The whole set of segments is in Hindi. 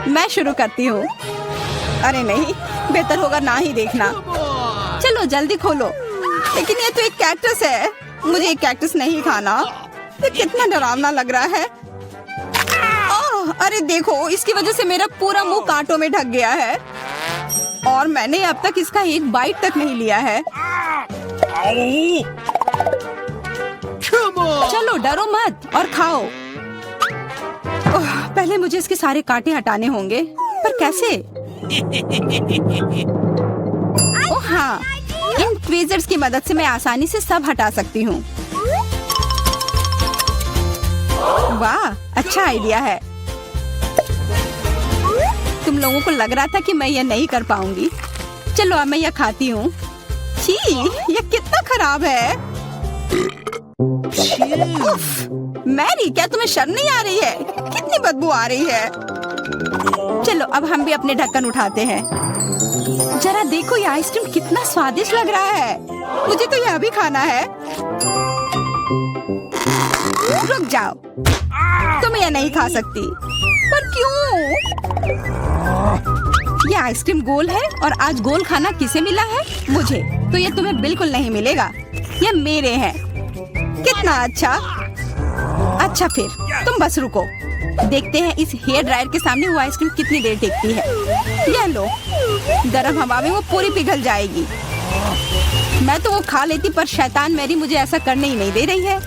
मैं शुरू करती हूँ। अरे नहीं, बेहतर होगा ना ही देखना। चलो जल्दी खोलो। लेकिन ये तो एक कैक्टस है, मुझे एक कैक्टस नहीं खाना। ये कितना डरावना लग रहा है। अरे देखो, इसकी वजह से मेरा पूरा मुंह कांटों में ढक गया है और मैंने अब तक इसका एक बाइट तक नहीं लिया है। चलो डरो मत और खाओ। पहले मुझे इसके सारे कांटे हटाने होंगे, पर कैसे? ओह हाँ, इन ट्वीजर्स की मदद से मैं आसानी से सब हटा सकती हूँ। वाह, अच्छा आइडिया है। तुम लोगों को लग रहा था कि मैं यह नहीं कर पाऊंगी। चलो अब मैं यह खाती हूँ। छी, यह कितना खराब है। उफ, मैरी, क्या तुम्हें शर्म नहीं आ रही है? कितनी बदबू आ रही है। चलो अब हम भी अपने ढक्कन उठाते हैं। जरा देखो, ये आइसक्रीम कितना स्वादिष्ट लग रहा है। मुझे तो यह भी खाना है। रुक जाओ, तुम यह नहीं खा सकती। पर क्यों? ये आइसक्रीम गोल है और आज गोल खाना किसे मिला है? मुझे। तो ये तुम्हें बिल्कुल नहीं मिलेगा, ये मेरे हैं। कितना अच्छा। अच्छा फिर तुम बस रुको, देखते हैं इस हेयर ड्रायर के सामने वो आइसक्रीम कितनी देर टिकती है। यह लो, गर्म हवा में वो पूरी पिघल जाएगी। मैं तो वो खा लेती, पर शैतान मैरी मुझे ऐसा करने ही नहीं दे रही है।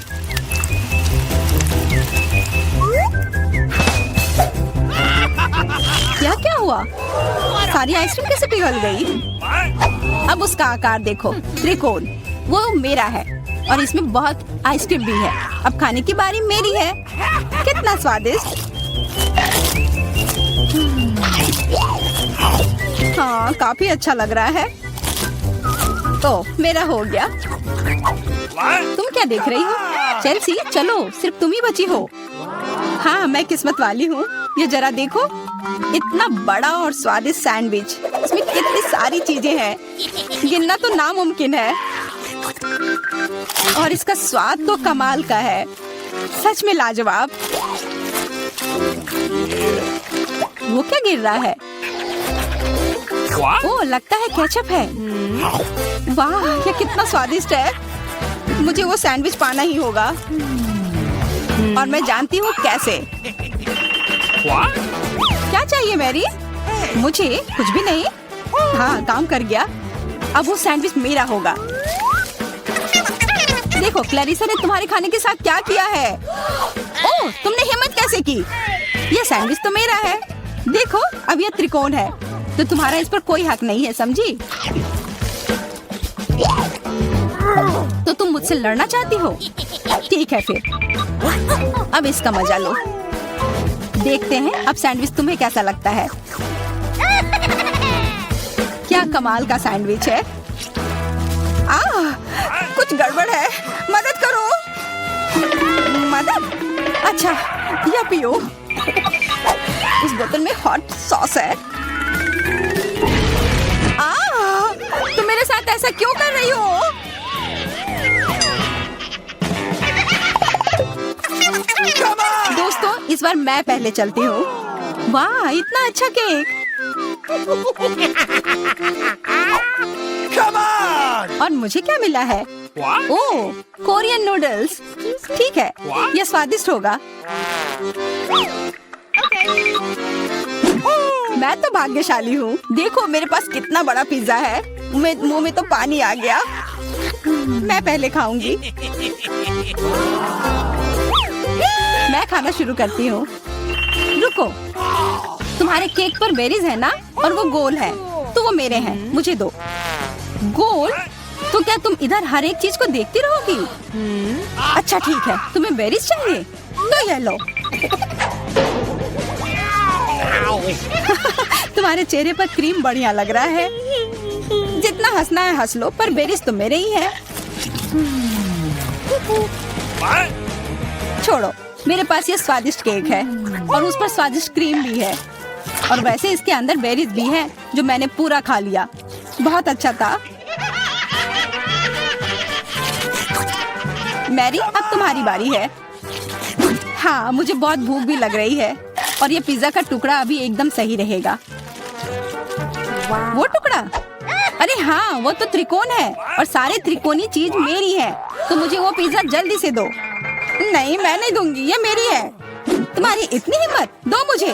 क्या हुआ? सारी आइसक्रीम कैसे पिघल गई? अब उसका आकार देखो, त्रिकोण। वो मेरा है और इसमें बहुत आइसक्रीम भी है। अब खाने की बारी मेरी है। कितना स्वादिष्ट। हाँ, काफी अच्छा लग रहा है। तो मेरा हो गया। तुम क्या देख रही हो? चेल्सी, चलो, सिर्फ तुम ही बची हो। हाँ, मैं किस्मत वाली हूँ। ये जरा देखो, इतना बड़ा और स्वादिष्ट सैंडविच। इसमें कितनी सारी चीजें हैं, गिनना तो नामुमकिन है। और इसका स्वाद तो कमाल का है, सच में लाजवाब। वो क्या गिर रहा है? ओह, लगता है केचप है। वाह, ये कितना स्वादिष्ट है। मुझे वो सैंडविच पाना ही होगा और मैं जानती हूँ कैसे। क्या चाहिए मैरी? मुझे कुछ भी नहीं। हाँ, काम कर गया। अब वो सैंडविच मेरा होगा। देखो, क्लैरिसा ने तुम्हारे खाने के साथ क्या किया है। ओह, तुमने हिम्मत कैसे की? ये सैंडविच तो मेरा है। देखो, अब यह त्रिकोण है, तो तुम्हारा इस पर कोई हक नहीं है, समझी? तो तुम मुझसे लड़ना चाहती हो? ठीक है फिर, अब इसका मजा लो। देखते हैं अब सैंडविच तुम्हें कैसा लगता है। क्या कमाल का सैंडविच है। कुछ गड़बड़ है, मदद करो। मदद? अच्छा, या पियो। उस बोतल में हॉट सॉस है। तुम मेरे साथ ऐसा क्यों कर रही हो? दोस्तों, इस बार मैं पहले चलती हूँ। वाह, इतना अच्छा केक। और मुझे क्या मिला है? ओह, कोरियन नूडल्स। ठीक है, यह स्वादिष्ट होगा। मैं तो भाग्यशाली हूँ। देखो, मेरे पास कितना बड़ा पिज्जा है। मुंह में तो पानी आ गया। मैं पहले खाऊंगी। मैं खाना शुरू करती हूँ। रुको, तुम्हारे केक पर बेरीज है ना, और वो गोल है, तो वो मेरे हैं। मुझे दो। गोल? तो क्या तुम इधर हर एक चीज को देखती रहोगी? अच्छा ठीक है, तुम्हें बेरीज चाहिए तो ये लो। तुम्हारे चेहरे पर क्रीम बढ़िया लग रहा है। जितना हंसना है हंस लो, पर बेरीज तो मेरे ही है। छोड़ो, मेरे पास ये स्वादिष्ट केक है और उस पर स्वादिष्ट क्रीम भी है, और वैसे इसके अंदर बेरीज भी है जो मैंने पूरा खा लिया। बहुत अच्छा था। मैरी, अब तुम्हारी बारी है। हाँ, मुझे बहुत भूख भी लग रही है और ये पिज्जा का टुकड़ा अभी एकदम सही रहेगा। वो टुकड़ा, अरे हाँ, वो तो त्रिकोण है और सारे त्रिकोणी चीज मेरी है, तो मुझे वो पिज्जा जल्दी से दो। नहीं, मैं नहीं दूंगी, ये मेरी है। तुम्हारी इतनी हिम्मत, दो मुझे।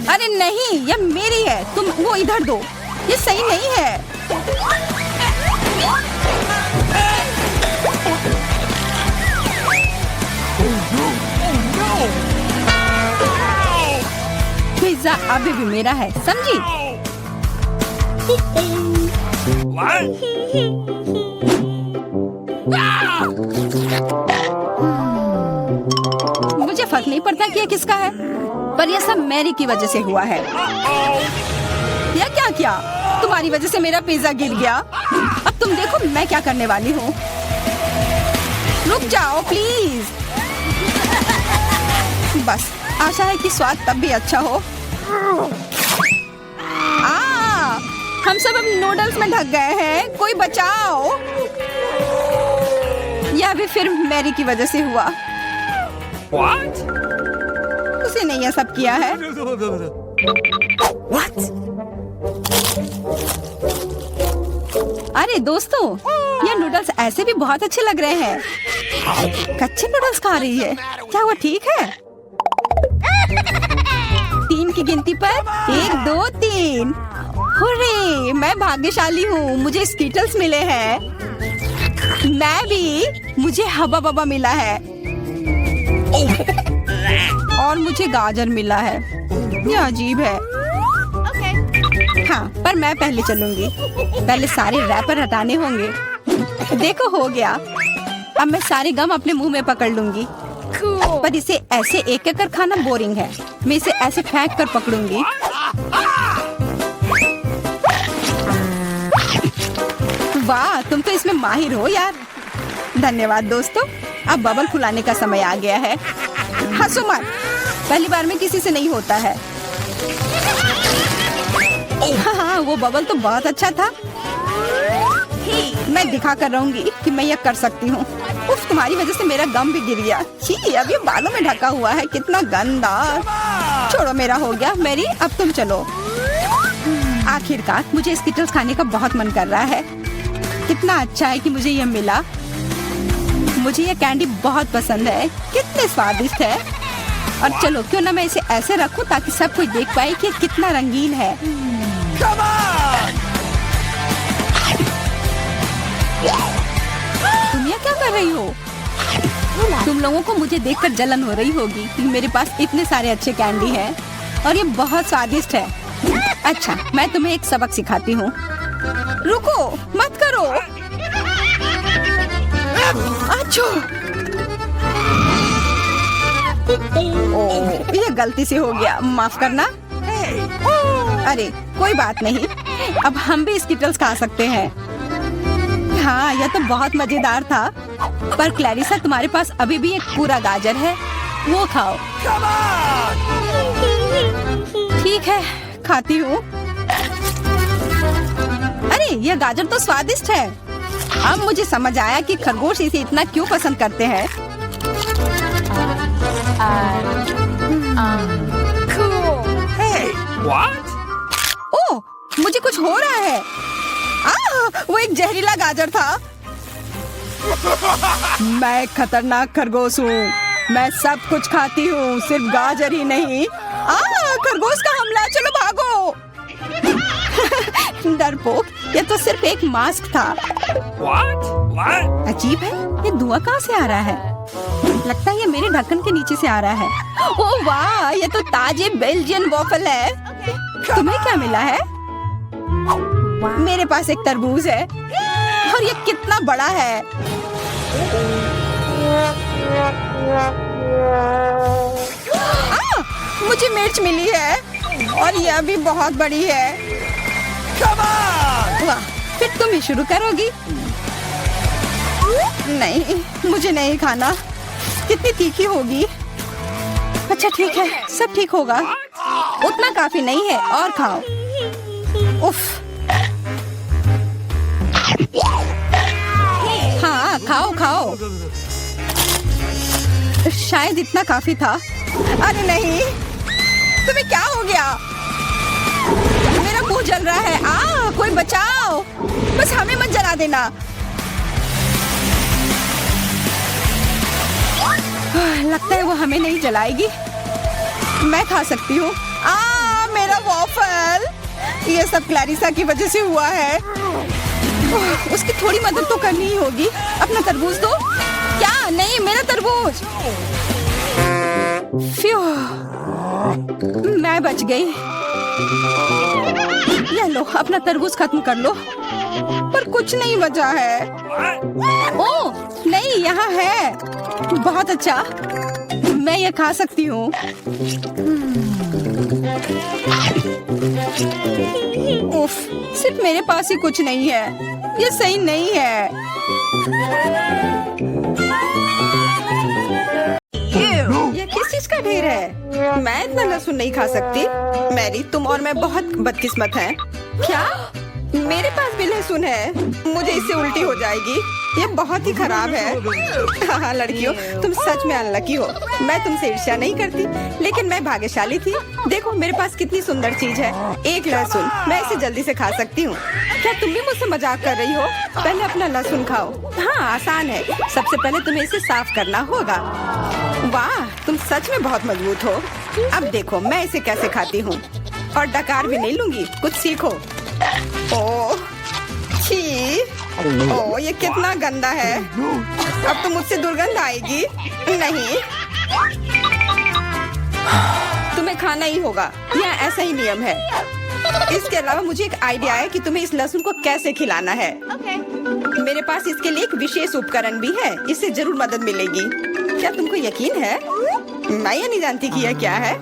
अरे नहीं, ये मेरी है, तुम वो इधर दो, ये सही नहीं है। पिज्जा अभी भी मेरा है, समझी? मुझे फर्क नहीं पड़ता कि ये किसका है, पर यह सब मैरी की वजह से हुआ है। यह क्या किया? तुम्हारी वजह से मेरा पिज्जा गिर गया। अब तुम देखो मैं क्या करने वाली हूँ। रुक जाओ प्लीज। बस आशा है कि स्वाद तब भी अच्छा हो। हम सब अब नूडल्स में ढक गए हैं, कोई बचाओ। यह भी फिर मैरी की वजह से हुआ। What? उसे नहीं यह सब किया है। What? अरे दोस्तों, ये नूडल्स ऐसे भी बहुत अच्छे लग रहे हैं। कच्चे नूडल्स खा रही है, क्या वो ठीक है? 3 की गिनती पर 1, 2, 3। हुर्रे, मैं भाग्यशाली हूँ, मुझे स्कीटल्स मिले हैं। मैं भी, मुझे हबा बबा मिला है और मुझे गाजर मिला है। यह अजीब है। हाँ, पर मैं पहले चलूंगी। पहले सारे रैपर हटाने होंगे। देखो हो गया। अब मैं सारे गम अपने मुंह में पकड़ लूंगी। पर इसे ऐसे एक एक कर खाना बोरिंग है। मैं इसे ऐसे फेंक कर पकड़ूंगी। वाह, तुम तो इसमें माहिर हो यार। धन्यवाद दोस्तों। अब बबल फुलाने का समय आ गया है। हंसो मत, पहली बार में किसी से नहीं होता है। हाँ, वो बबल तो बहुत अच्छा था। मैं दिखा कर रहूंगी कि मैं यह कर सकती हूँ। उफ, तुम्हारी वजह से मेरा गम भी गिर गया। छी, अब ये बालों में ढका हुआ है, कितना गंदा। छोड़ो, मेरा हो गया। मैरी, अब तुम चलो। आखिरकार मुझे स्किटल्स खाने का बहुत मन कर रहा है। कितना अच्छा है कि मुझे यह मिला। मुझे यह कैंडी बहुत पसंद है, कितने स्वादिष्ट है। और चलो, क्यों ना मैं इसे ऐसे रखूं ताकि सब कोई देख पाए कि कितना रंगीन है। तुम ये क्या कर रही हो? तुम लोगों को मुझे देखकर जलन हो रही होगी कि मेरे पास इतने सारे अच्छे कैंडी हैं और ये बहुत स्वादिष्ट है। अच्छा, मैं तुम्हें एक सबक सिखाती हूँ। रुको, मत करो। अच्छा, ओह, ये गलती से हो गया, माफ करना। अरे कोई बात नहीं, अब हम भी स्किटल्स खा सकते हैं। हाँ, यह तो बहुत मजेदार था। पर क्लैरिसा, तुम्हारे पास अभी भी एक पूरा गाजर है, वो खाओ। ठीक है, खाती हूँ। अरे यह गाजर तो स्वादिष्ट है। अब मुझे समझ आया कि खरगोश इसे इतना क्यों पसंद करते हैं। ओह, मुझे कुछ हो रहा है। वो एक जहरीला गाजर था। मैं खतरनाक खरगोश हूँ। मैं सब कुछ खाती हूँ, सिर्फ गाजर ही नहीं। खरगोश का हमला, चलो भागो। डरपोक, ये तो सिर्फ एक मास्क था। What? अजीब है, ये धुआं कहाँ से आ रहा है? लगता है ये मेरे ढक्कन के नीचे से आ रहा है। ओह वाह, ये तो ताजे बेल्जियन वॉफल है। तुम्हें क्या मिला है? मेरे पास एक तरबूज है और ये कितना बड़ा है। मुझे मिर्च मिली है और यह भी बहुत बड़ी है। वाह, फिर तुम ही शुरू करोगी? नहीं, मुझे नहीं खाना। कितनी तीखी होगी। अच्छा ठीक है, सब ठीक होगा। उतना काफी नहीं है, और खाओ। उफ। हाँ, खाओ खाओ। शायद इतना काफी था। अरे नहीं, तुम्हें क्या हो गया? मेरा मुंह जल रहा है। कोई बचाओ, बस हमें मत जला देना। लगता है वो हमें नहीं जलाएगी। मैं खा सकती हूँ। मेरा वॉफल। ये सब क्लैरिसा की वजह से हुआ है। उसकी थोड़ी मदद तो करनी ही होगी। अपना तरबूज दो। क्या? नहीं, मेरा तरबूज। फ्यू, मैं बच गई। ये लो, अपना तरबूज खत्म कर लो। पर कुछ नहीं बचा है। ओह नहीं, यहाँ है। बहुत अच्छा, मैं ये खा सकती हूँ। उफ, सिर्फ मेरे पास ही कुछ नहीं है। ये सही नहीं है। ये किस चीज का ढेर है? मैं इतना लहसुन नहीं खा सकती। मैरी, तुम और मैं बहुत बदकिस्मत हैं। क्या? मेरे पास भी लहसुन है। मुझे इससे उल्टी हो जाएगी। ये बहुत ही खराब है। हाँ लड़कियों, तुम सच में अनलकी हो। मैं तुमसे ईर्ष्या नहीं करती, लेकिन मैं भाग्यशाली थी। देखो मेरे पास कितनी सुंदर चीज है। एक लहसुन, मैं इसे जल्दी से खा सकती हूँ। क्या तुम भी मुझसे मजाक कर रही हो? पहले अपना लहसुन खाओ। हाँ आसान है। सबसे पहले तुम्हें इसे साफ करना होगा। वाह, तुम सच में बहुत मजबूत हो। अब देखो मैं इसे कैसे खाती हूँ। और डकार भी नहीं लूंगी। कुछ सीखो। ओह छी, ओह ये कितना गंदा है। अब तो मुझसे दुर्गंध आएगी। नहीं, तुम्हें खाना ही होगा। यह ऐसा ही नियम है। इसके अलावा मुझे एक आइडिया है कि तुम्हें इस लहसुन को कैसे खिलाना है। मेरे पास इसके लिए एक विशेष उपकरण भी है। इससे जरूर मदद मिलेगी। क्या तुमको यकीन है? मैं ये नहीं जानती कि यह क्या है।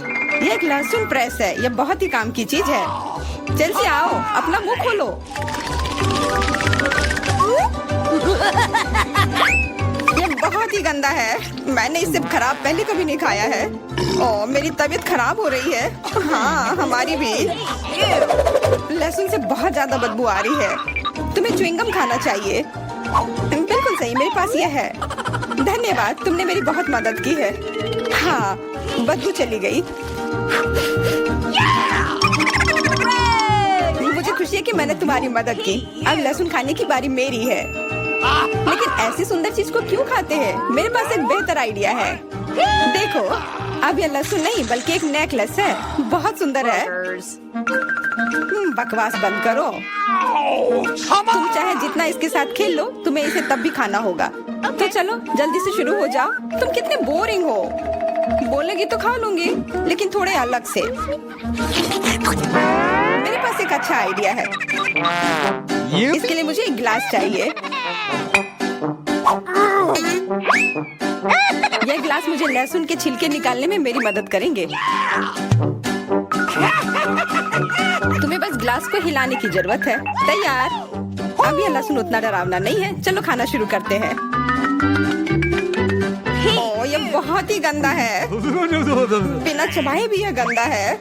यह एक लहसुन प्रेस है। यह बहुत ही काम की चीज है। जल्दी आओ, अपना मुंह खोलो। ये बहुत ही गंदा है। मैंने इससे खराब पहले कभी नहीं खाया है। ओह मेरी तबीयत खराब हो रही है। हाँ हमारी भी। लहसुन से बहुत ज्यादा बदबू आ रही है। तुम्हें च्युइंगम खाना चाहिए। बिल्कुल सही, मेरे पास यह है। धन्यवाद, तुमने मेरी बहुत मदद की है। हाँ, बदबू चली गई। मुझे खुशी है कि मैंने तुम्हारी मदद की। अब लहसुन खाने की बारी मेरी है। लेकिन ऐसी सुंदर चीज को क्यों खाते हैं? मेरे पास एक बेहतर आइडिया है। देखो, अब यह लहसुन नहीं बल्कि एक नेकलेस है। बहुत सुंदर है। बकवास बंद करो। तुम चाहे जितना इसके साथ खेल लो, तुम्हें इसे तब भी खाना होगा। तो चलो जल्दी से शुरू हो जाओ। तुम कितने बोरिंग हो। बोलेगी तो खा लूंगी, लेकिन थोड़े अलग से। मेरे पास एक अच्छा आइडिया है। इसके लिए मुझे एक गिलास चाहिए। यह गिलास मुझे लहसुन के छिलके निकालने में मेरी मदद करेंगे। तुम्हें बस गिलास को हिलाने की जरूरत है। तैयार। अब यह लहसुन उतना डरावना नहीं है। चलो खाना शुरू करते हैं। ओह ये बहुत ही गंदा है। बिना चबाए भी यह गंदा है।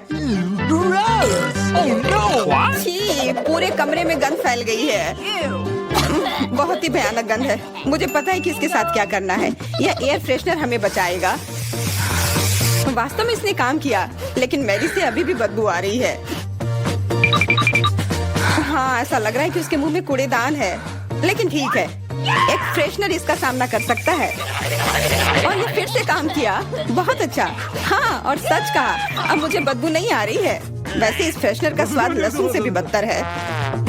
छी, पूरे कमरे में गंध फैल गई है। बहुत ही भयानक गंध है। मुझे पता है कि इसके साथ क्या करना है। यह एयर फ्रेशनर हमें बचाएगा। वास्तव में इसने काम किया, लेकिन मैरी से अभी भी बदबू आ रही है। हाँ ऐसा लग रहा है कि उसके मुंह में कूड़ेदान है, लेकिन ठीक है, एक फ्रेशनर इसका सामना कर सकता है। और ये फिर से काम किया। बहुत अच्छा। हाँ और सच कहा, अब मुझे बदबू नहीं आ रही है। वैसे इस फ्रेशनर का स्वाद लहसुन से भी बदतर है।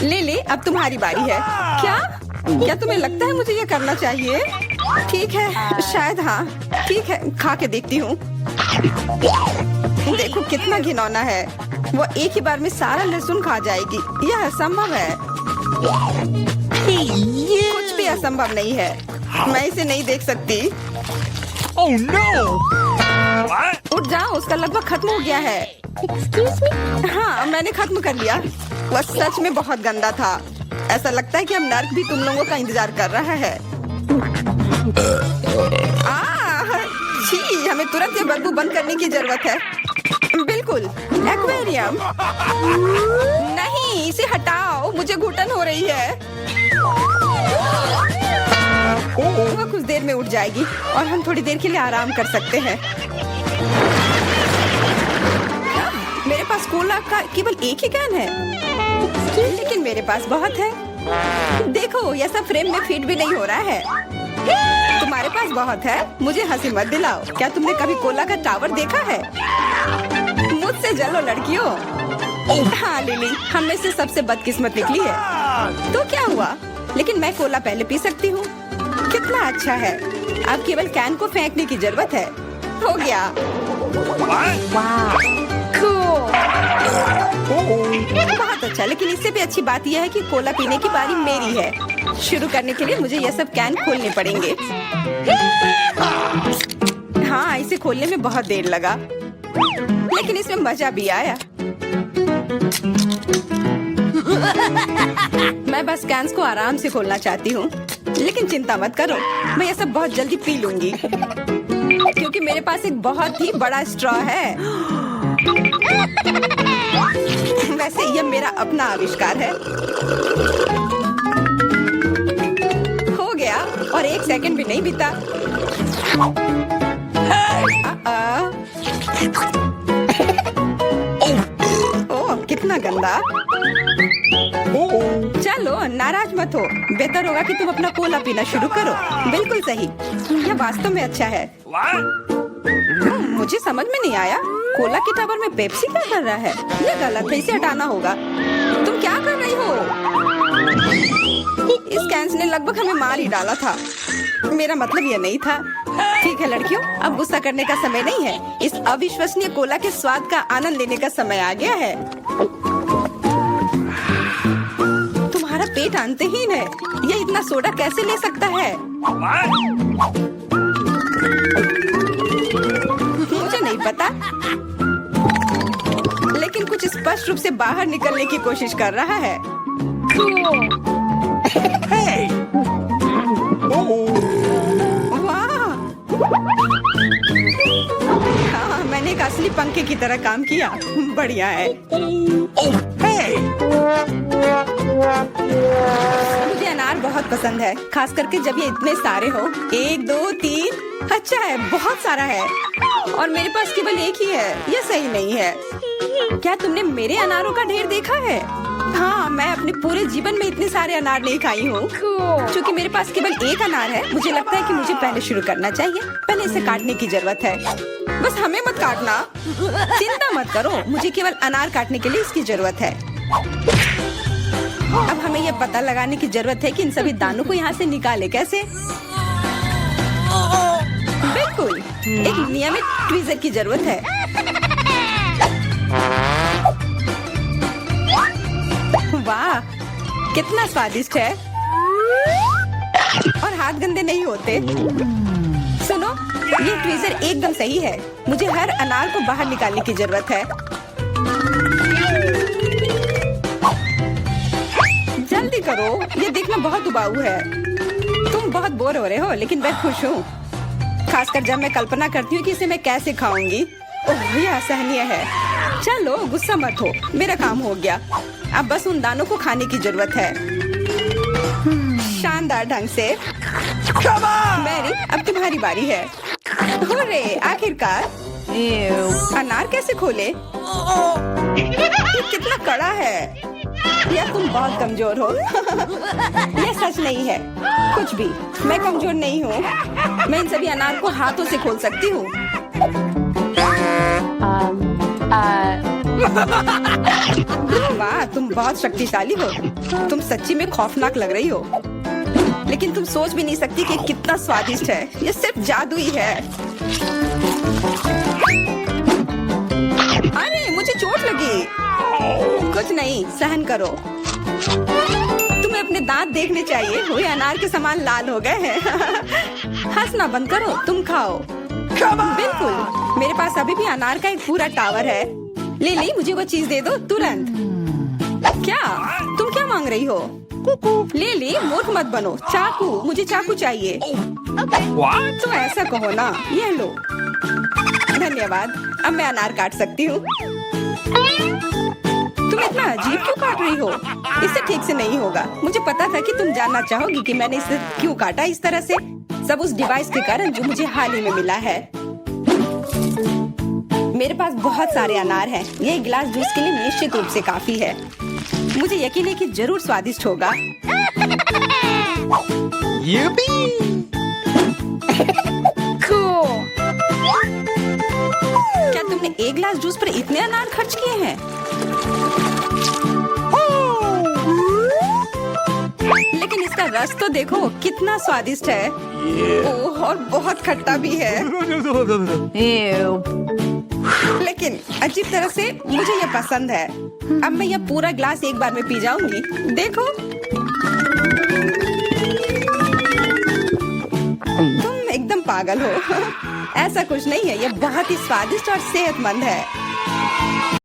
ले, अब तुम्हारी बारी है। क्या तुम्हें लगता है मुझे ये करना चाहिए? ठीक है, शायद हाँ। ठीक है, खा के देखती हूँ। देखो कितना घिनौना है। वो एक ही बार में सारा लहसुन खा जाएगी। यह असंभव है। कुछ भी असंभव नहीं है। मैं इसे नहीं देख सकती। Oh no! उठ जाओ, उसका लगभग खत्म हो गया है। हाँ मैंने खत्म कर लिया। वह सच में बहुत गंदा था। ऐसा लगता है कि अब नर्क भी तुम लोगों का इंतजार कर रहा है। छी, हमें तुरंत ये बदबू बंद करने की जरूरत है। बिल्कुल, एक्वेरियम। नहीं, इसे हटाओ, मुझे घुटन हो रही है। वह कुछ देर में उठ जाएगी और हम थोड़ी देर के लिए आराम कर सकते हैं। पास कोला का केवल एक ही कैन है, लेकिन मेरे पास बहुत है। देखो यह सब फ्रेम में फिट भी नहीं हो रहा है। तुम्हारे पास बहुत है, मुझे हंसी मत दिलाओ। क्या तुमने कभी कोला का टावर देखा है? मुझसे जलो लड़कियों। हाँ लिली, हम में से सबसे बदकिस्मत निकली है। तो क्या हुआ? लेकिन मैं कोला पहले पी सकती हूँ। कितना अच्छा है। अब केवल कैन को फेंकने की जरूरत है। हो गया। बहुत अच्छा, लेकिन इससे भी अच्छी बात यह है कि कोला पीने की बारी मेरी है। शुरू करने के लिए मुझे यह सब कैन खोलने पड़ेंगे। हाँ, इसे खोलने में बहुत देर लगा, लेकिन इसमें मजा भी आया। मैं बस कैंस को आराम से खोलना चाहती हूँ, लेकिन चिंता मत करो, मैं यह सब बहुत जल्दी पी लूंगी, क्योंकि मेरे पास एक बहुत ही बड़ा स्ट्रॉ है। वैसे यह मेरा अपना आविष्कार है। हो गया, और 1 सेकंड भी नहीं बीता। ओह, कितना गंदा। चलो नाराज मत हो, बेहतर होगा कि तुम अपना कोला पीना शुरू करो। बिल्कुल सही, यह वास्तव में अच्छा है। मुझे समझ में नहीं आया, कोला के टावर में पेप्सी क्या कर रहा है? यह गलत है, इसे हटाना होगा। तुम क्या कर रही हो? इस कैंस ने लगभग हमें मार ही डाला था। मेरा मतलब यह नहीं था। ठीक है लड़कियों, अब गुस्सा करने का समय नहीं है। इस अविश्वसनीय कोला के स्वाद का आनंद लेने का समय आ गया है। तुम्हारा पेट अंतहीन है। यह इतना सोडा कैसे ले सकता है? मुझे नहीं पता, लेकिन कुछ स्पष्ट रूप से बाहर निकलने की कोशिश कर रहा है। वाह! हाँ, मैंने एक असली पंखे की तरह काम किया। बढ़िया है। मुझे अनार बहुत पसंद है, खास करके जब ये इतने सारे हो। 1 2 3। अच्छा है, बहुत सारा है, और मेरे पास केवल एक ही है। यह सही नहीं है। क्या तुमने मेरे अनारों का ढेर देखा है? हाँ, मैं अपने पूरे जीवन में इतने सारे अनार नहीं खाई हूँ। क्योंकि मेरे पास केवल एक अनार है, मुझे लगता है कि मुझे पहले शुरू करना चाहिए। पहले इसे काटने की जरूरत है। बस हमें मत काटना। चिंता मत करो, मुझे केवल अनार काटने के लिए इसकी जरूरत है। अब हमें यह पता लगाने की जरूरत है कि इन सभी दानों को यहाँ से निकाले कैसे। बिल्कुल, एक नियमित ट्वीजर की जरूरत है। वाह, कितना स्वादिष्ट है, और हाथ गंदे नहीं होते। सुनो, ये ट्वीजर एकदम सही है। मुझे हर अनार को बाहर निकालने की जरूरत है। जल्दी करो, ये देखना बहुत उबाऊ है। तुम बहुत बोर हो रहे हो, लेकिन मैं खुश हूँ, खासकर जब मैं कल्पना करती हूँ कि इसे मैं कैसे खाऊंगी। ओह, यह असहनीय है। चलो गुस्सा मत हो, मेरा काम हो गया। अब बस उन दानों को खाने की जरूरत है, शानदार ढंग से। मैरी, अब तुम्हारी बारी है। हुर्रे, आखिरकार। अनार कैसे खोले? ये कितना कड़ा है। या तुम बहुत कमजोर हो। यह सच नहीं है। कुछ भी, मैं कमजोर नहीं हूँ। मैं इन सभी अनार को हाथों से खोल सकती हूँ। वाह, तुम बहुत शक्तिशाली हो। तुम सच्ची में खौफनाक लग रही हो, लेकिन तुम सोच भी नहीं सकती कि कितना स्वादिष्ट है। ये सिर्फ जादू ही है। अरे, मुझे चोट लगी। कुछ नहीं, सहन करो। तुम्हें अपने दांत देखने चाहिए, वे अनार के समान लाल हो गए हैं। हंसना बंद करो, तुम खाओ। बिल्कुल, मेरे पास अभी भी अनार का एक पूरा टावर है। लिली, मुझे वो चीज दे दो तुरंत। क्या तुम क्या मांग रही हो? लिली, मूर्ख मत बनो। चाकू, मुझे चाकू चाहिए। तो ऐसा कहो ना। ये लो। धन्यवाद, अब मैं अनार काट सकती हूँ। तुम इतना अजीब क्यों काट रही हो? इससे ठीक से नहीं होगा। मुझे पता था कि तुम जानना चाहोगी कि मैंने इसे क्यों काटा इस तरह से। सब उस डिवाइस के कारण जो मुझे हाल ही में मिला है। मेरे पास बहुत सारे अनार हैं। ये एक गिलास जूस के लिए निश्चित रूप से काफी है। मुझे यकीन है कि जरूर स्वादिष्ट होगा। Yippee! क्या तुमने एक गिलास जूस पर इतने अनार खर्च किए हैं? लेकिन इसका रस तो देखो कितना स्वादिष्ट है। ओह, और बहुत खट्टा भी है। लेकिन अजीब तरह से मुझे ये पसंद है। अब मैं यह पूरा ग्लास एक बार में पी जाऊंगी। देखो, तुम एकदम पागल हो। ऐसा कुछ नहीं है, यह बहुत ही स्वादिष्ट और सेहतमंद है।